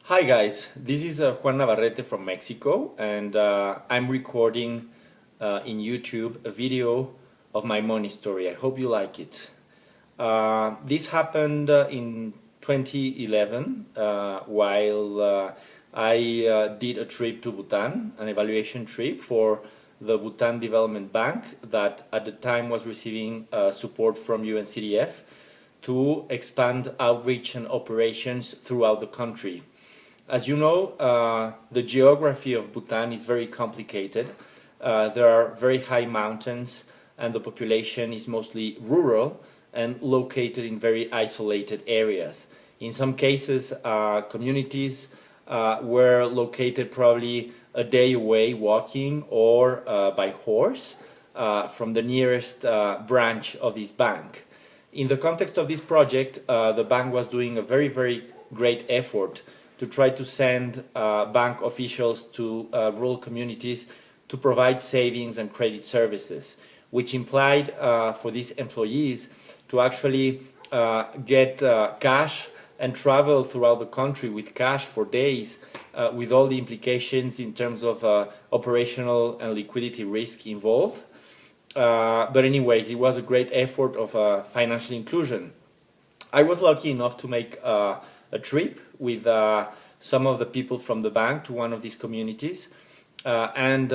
Hi guys, this is Juan Navarrete from Mexico, and I'm recording in YouTube a video of my money story. I hope you like it. This happened in 2011 while I did a trip to Bhutan, an evaluation trip for the Bhutan Development Bank that at the time was receiving support from UNCDF to expand outreach and operations throughout the country. As you know, the geography of Bhutan is very complicated. There are very high mountains and the population is mostly rural and located in very isolated areas. In some cases, communities were located probably a day away walking or by horse from the nearest branch of this bank. In the context of this project, the bank was doing a very great effort to try to send bank officials to rural communities to provide savings and credit services, which implied for these employees to actually get cash and travel throughout the country with cash for days, with all the implications in terms of operational and liquidity risk involved. But anyways, it was a great effort of financial inclusion. I was lucky enough to make a trip with some of the people from the bank to one of these communities. And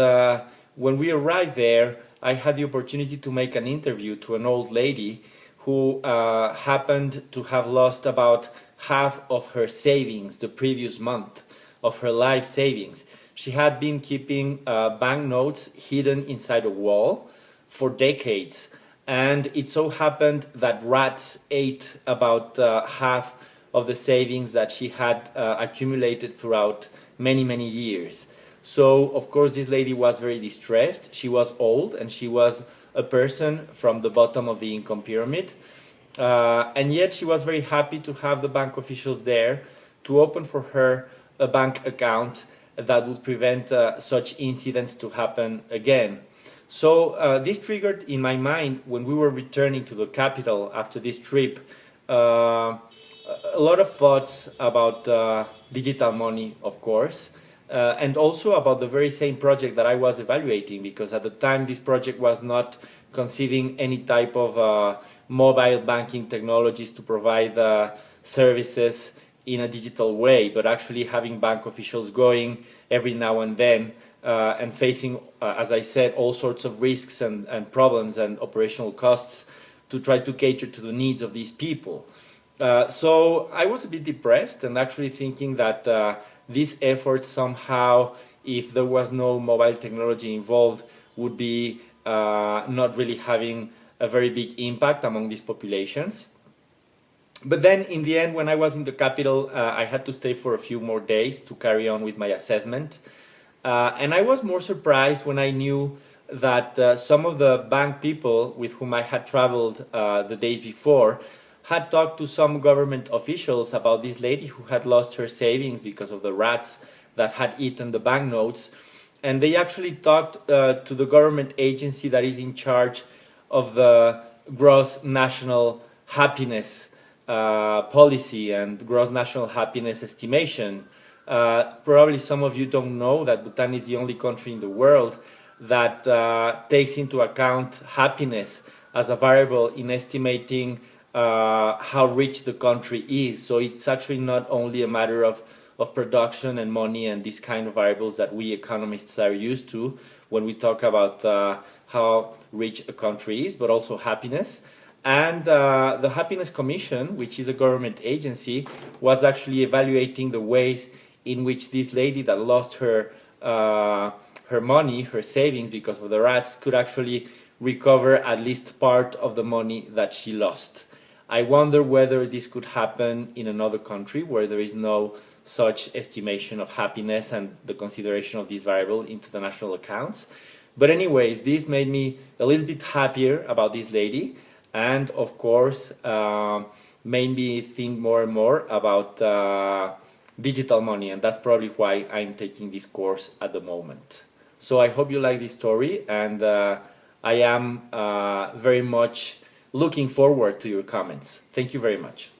when we arrived there, I had the opportunity to make an interview to an old lady who happened to have lost about half of her savings the previous month, of her life savings. She had been keeping banknotes hidden inside a wall for decades. And it so happened that rats ate about half of the savings that she had accumulated throughout many years. So, of course, this lady was very distressed. She was old and she was a person from the bottom of the income pyramid. And yet she was very happy to have the bank officials there to open for her a bank account that would prevent such incidents to happen again. So this triggered in my mind, when we were returning to the capital after this trip, a lot of thoughts about digital money, of course, and also about the very same project that I was evaluating, because at the time this project was not conceiving any type of mobile banking technologies to provide services in a digital way, but actually having bank officials going every now and then and facing, as I said, all sorts of risks and problems and operational costs to try to cater to the needs of these people. So I was a bit depressed and actually thinking that this effort somehow, if there was no mobile technology involved, would be not really having a very big impact among these populations. But then in the end, when I was in the capital, I had to stay for a few more days to carry on with my assessment. And I was more surprised when I knew that some of the bank people with whom I had traveled the days before had talked to some government officials about this lady who had lost her savings because of the rats that had eaten the banknotes. And they actually talked to the government agency that is in charge of the gross national happiness policy and gross national happiness estimation. Probably some of you don't know that Bhutan is the only country in the world that takes into account happiness as a variable in estimating how rich the country is. So it's actually not only a matter of production and money and these kind of variables that we economists are used to when we talk about how rich a country is, but also happiness. And the Happiness Commission, which is a government agency, was actually evaluating the ways in which this lady that lost her money, her savings because of the rats, could actually recover at least part of the money that she lost. I wonder whether this could happen in another country where there is no such estimation of happiness and the consideration of this variable into the national accounts. But anyways, this made me a little bit happier about this lady, and of course made me think more and more about digital money, and that's probably why I'm taking this course at the moment. So I hope you like this story, and I am very much looking forward to your comments. Thank you very much.